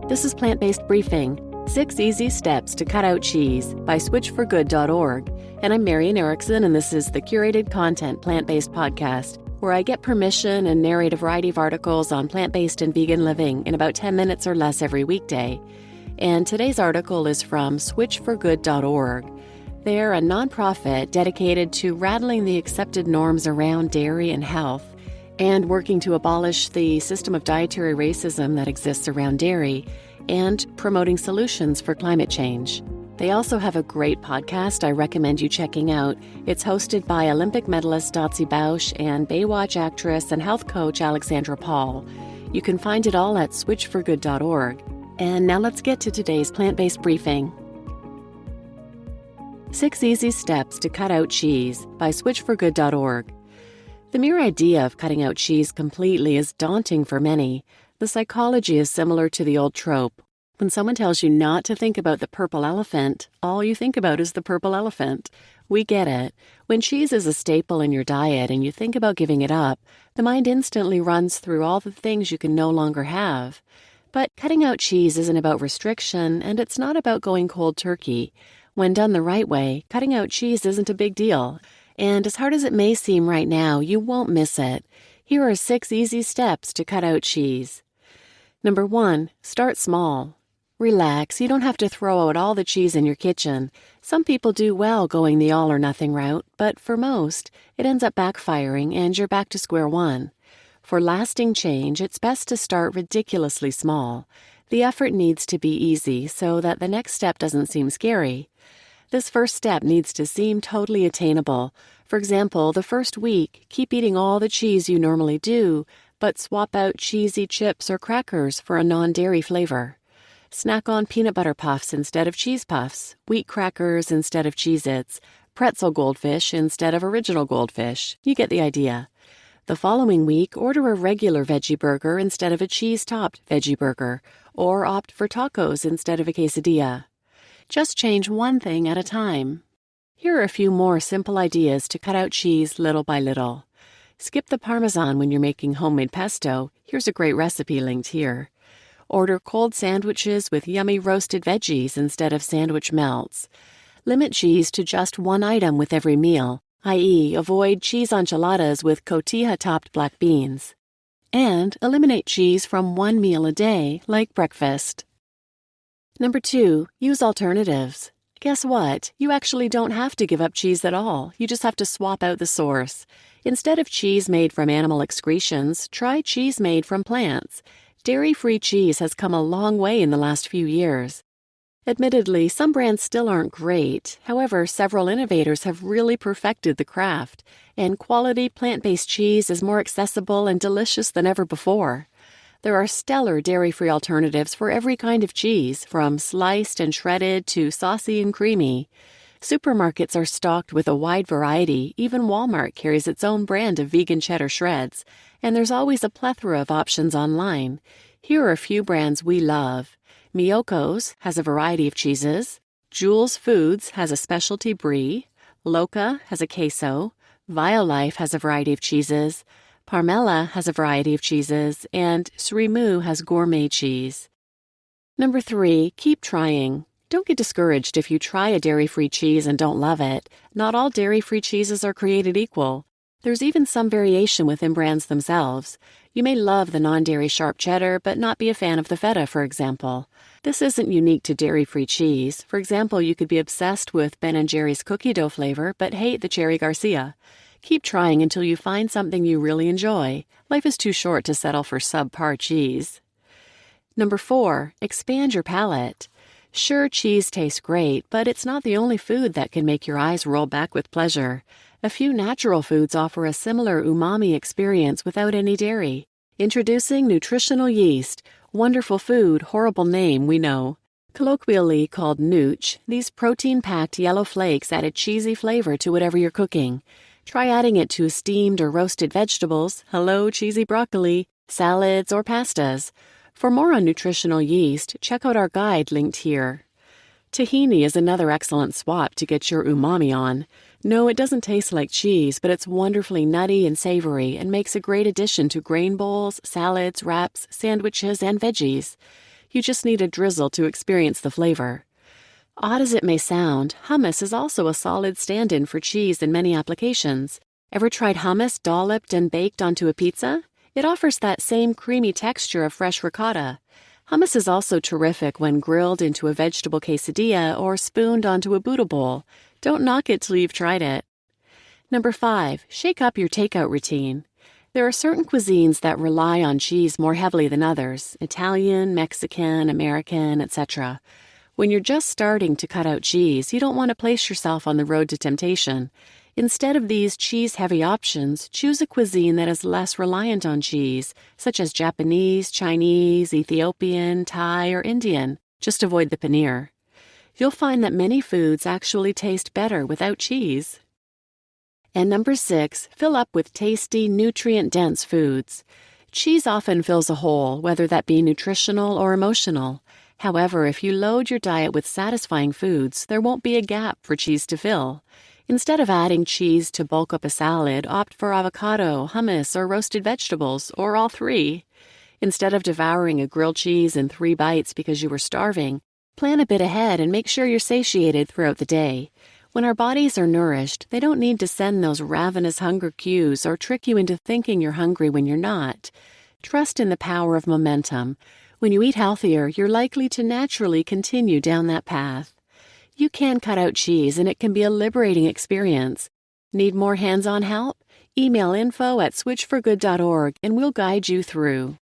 This is Plant-Based Briefing, 6 Easy Steps to Cut Out Cheese by switchforgood.org. And I'm Marian Erickson, and this is the curated content plant-based podcast, where I get permission and narrate a variety of articles on plant-based and vegan living in about 10 minutes or less every weekday. And today's article is from switchforgood.org. They're a nonprofit dedicated to rattling the accepted norms around dairy and health, and working to abolish the system of dietary racism that exists around dairy, and promoting solutions for climate change. They also have a great podcast I recommend you checking out. It's hosted by Olympic medalist Dotsie Bausch and Baywatch actress and health coach Alexandra Paul. You can find it all at switchforgood.org. And now let's get to today's plant-based briefing. 6 Easy Steps to Cut Out Cheese by switchforgood.org. The mere idea of cutting out cheese completely is daunting for many. The psychology is similar to the old trope. When someone tells you not to think about the purple elephant, all you think about is the purple elephant. We get it. When cheese is a staple in your diet and you think about giving it up, the mind instantly runs through all the things you can no longer have. But cutting out cheese isn't about restriction, and it's not about going cold turkey. When done the right way, cutting out cheese isn't a big deal. And as hard as it may seem right now, you won't miss it. Here are 6 easy steps to cut out cheese. Number 1, start small. Relax, you don't have to throw out all the cheese in your kitchen. Some people do well going the all-or-nothing route, but for most, it ends up backfiring and you're back to square one. For lasting change, it's best to start ridiculously small. The effort needs to be easy so that the next step doesn't seem scary. This first step needs to seem totally attainable. For example, the first week, keep eating all the cheese you normally do, but swap out cheesy chips or crackers for a non-dairy flavor. Snack on peanut butter puffs instead of cheese puffs, wheat crackers instead of Cheez-Its, pretzel goldfish instead of original goldfish. You get the idea. The following week, order a regular veggie burger instead of a cheese-topped veggie burger, or opt for tacos instead of a quesadilla. Just change one thing at a time. Here are a few more simple ideas to cut out cheese little by little. Skip the Parmesan when you're making homemade pesto. Here's a great recipe linked here. Order cold sandwiches with yummy roasted veggies instead of sandwich melts. Limit cheese to just one item with every meal, i.e., avoid cheese enchiladas with cotija-topped black beans. And eliminate cheese from one meal a day, like breakfast. Number 2, use alternatives. Guess what? You actually don't have to give up cheese at all. You just have to swap out the source. Instead of cheese made from animal excretions, try cheese made from plants. Dairy-free cheese has come a long way in the last few years. Admittedly, some brands still aren't great. However, several innovators have really perfected the craft, and quality plant-based cheese is more accessible and delicious than ever before. There are stellar dairy-free alternatives for every kind of cheese, from sliced and shredded to saucy and creamy. Supermarkets are stocked with a wide variety. Even Walmart carries its own brand of vegan cheddar shreds, and there's always a plethora of options online. Here are a few brands we love. Miyokos has a variety of cheeses. Julesfoods has a specialty brie. Loca has a queso. Violife has a variety of cheeses. Parmela has a variety of cheeses, and srimu has gourmet cheese. Number 3, keep trying. Don't get discouraged if you try a dairy-free cheese and don't love it. Not all dairy-free cheeses are created equal. There's even some variation within brands themselves. You may love the non-dairy sharp cheddar, but not be a fan of the feta, for example. This isn't unique to dairy-free cheese. For example, you could be obsessed with Ben & Jerry's cookie dough flavor, but hate the Cherry Garcia. Keep trying until you find something you really enjoy. Life is too short to settle for subpar cheese. Number 4, expand your palate. Sure, cheese tastes great, but it's not the only food that can make your eyes roll back with pleasure. A few natural foods offer a similar umami experience without any dairy. Introducing nutritional yeast. Wonderful food, horrible name, we know. Colloquially called nooch, these protein-packed yellow flakes add a cheesy flavor to whatever you're cooking. Try adding it to steamed or roasted vegetables, hello cheesy broccoli, salads, or pastas. For more on nutritional yeast, check out our guide linked here. Tahini is another excellent swap to get your umami on. No, it doesn't taste like cheese, but it's wonderfully nutty and savory and makes a great addition to grain bowls, salads, wraps, sandwiches, and veggies. You just need a drizzle to experience the flavor. Odd as it may sound, hummus is also a solid stand-in for cheese in many applications. Ever tried hummus dolloped and baked onto a pizza? It offers that same creamy texture of fresh ricotta. Hummus is also terrific when grilled into a vegetable quesadilla or spooned onto a Buddha bowl. Don't knock it till you've tried it. Number 5, shake up your takeout routine. There are certain cuisines that rely on cheese more heavily than others: Italian, Mexican, American, etc. When you're just starting to cut out cheese, you don't want to place yourself on the road to temptation. Instead of these cheese-heavy options, choose a cuisine that is less reliant on cheese, such as Japanese, Chinese, Ethiopian, Thai, or Indian. Just avoid the paneer. You'll find that many foods actually taste better without cheese. And number 6, fill up with tasty, nutrient-dense foods. Cheese often fills a hole, whether that be nutritional or emotional. However, if you load your diet with satisfying foods, there won't be a gap for cheese to fill. Instead of adding cheese to bulk up a salad, opt for avocado, hummus, or roasted vegetables, or all 3. Instead of devouring a grilled cheese in 3 bites because you were starving, plan a bit ahead and make sure you're satiated throughout the day. When our bodies are nourished, they don't need to send those ravenous hunger cues or trick you into thinking you're hungry when you're not. Trust in the power of momentum. When you eat healthier, you're likely to naturally continue down that path. You can cut out cheese, and it can be a liberating experience. Need more hands-on help? Email info@switchforgood.org and we'll guide you through.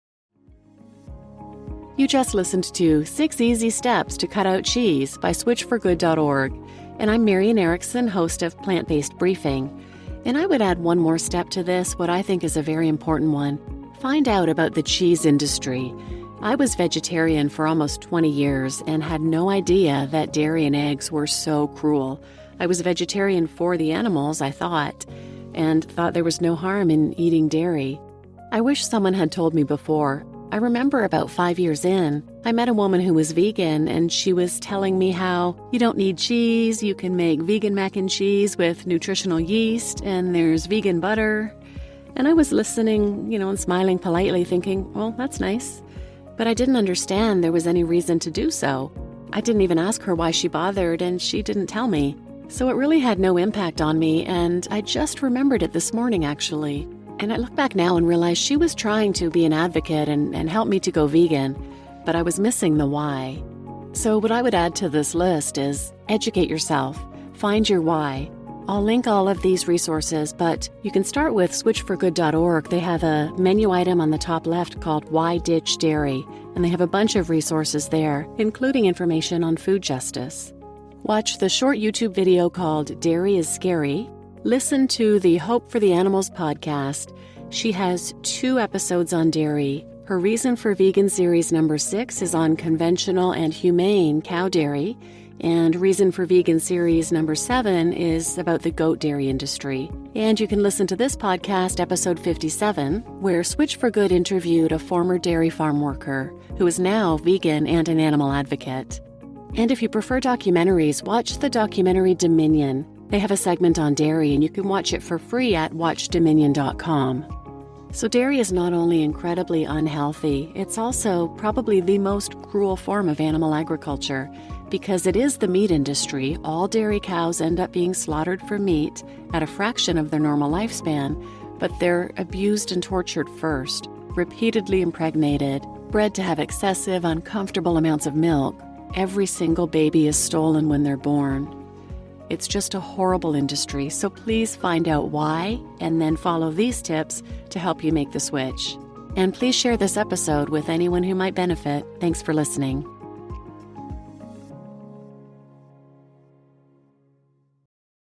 You just listened to 6 Easy Steps to Cut Out Cheese by switchforgood.org, and I'm Marian Erickson, host of Plant-Based Briefing. And I would add one more step to this, what I think is a very important one. Find out about the cheese industry. I was vegetarian for almost 20 years and had no idea that dairy and eggs were so cruel. I was a vegetarian for the animals, I thought, and thought there was no harm in eating dairy. I wish someone had told me before. I remember about 5 years in, I met a woman who was vegan, and she was telling me how you don't need cheese, you can make vegan mac and cheese with nutritional yeast, and there's vegan butter. And I was listening, and smiling politely, thinking, well, that's nice. But I didn't understand there was any reason to do so. I didn't even ask her why she bothered, and she didn't tell me. So it really had no impact on me, and I just remembered it this morning, actually. And I look back now and realize she was trying to be an advocate and help me to go vegan, but I was missing the why. So what I would add to this list is educate yourself. Find your why. I'll link all of these resources, but you can start with switchforgood.org. They have a menu item on the top left called Why Ditch Dairy, and they have a bunch of resources there, including information on food justice. Watch the short YouTube video called Dairy is Scary. Listen to the Hope for the Animals podcast. She has 2 episodes on dairy. Her Reason for Vegan series number 6 is on conventional and humane cow dairy. And Reason for Vegan series number 7 is about the goat dairy industry. And you can listen to this podcast, episode 57, where Switch for Good interviewed a former dairy farm worker who is now vegan and an animal advocate. And if you prefer documentaries, watch the documentary Dominion. They have a segment on dairy, and you can watch it for free at watchdominion.com. So dairy is not only incredibly unhealthy, it's also probably the most cruel form of animal agriculture. Because it is the meat industry, all dairy cows end up being slaughtered for meat at a fraction of their normal lifespan, but they're abused and tortured first, repeatedly impregnated, bred to have excessive, uncomfortable amounts of milk. Every single baby is stolen when they're born. It's just a horrible industry, so please find out why and then follow these tips to help you make the switch. And please share this episode with anyone who might benefit. Thanks for listening.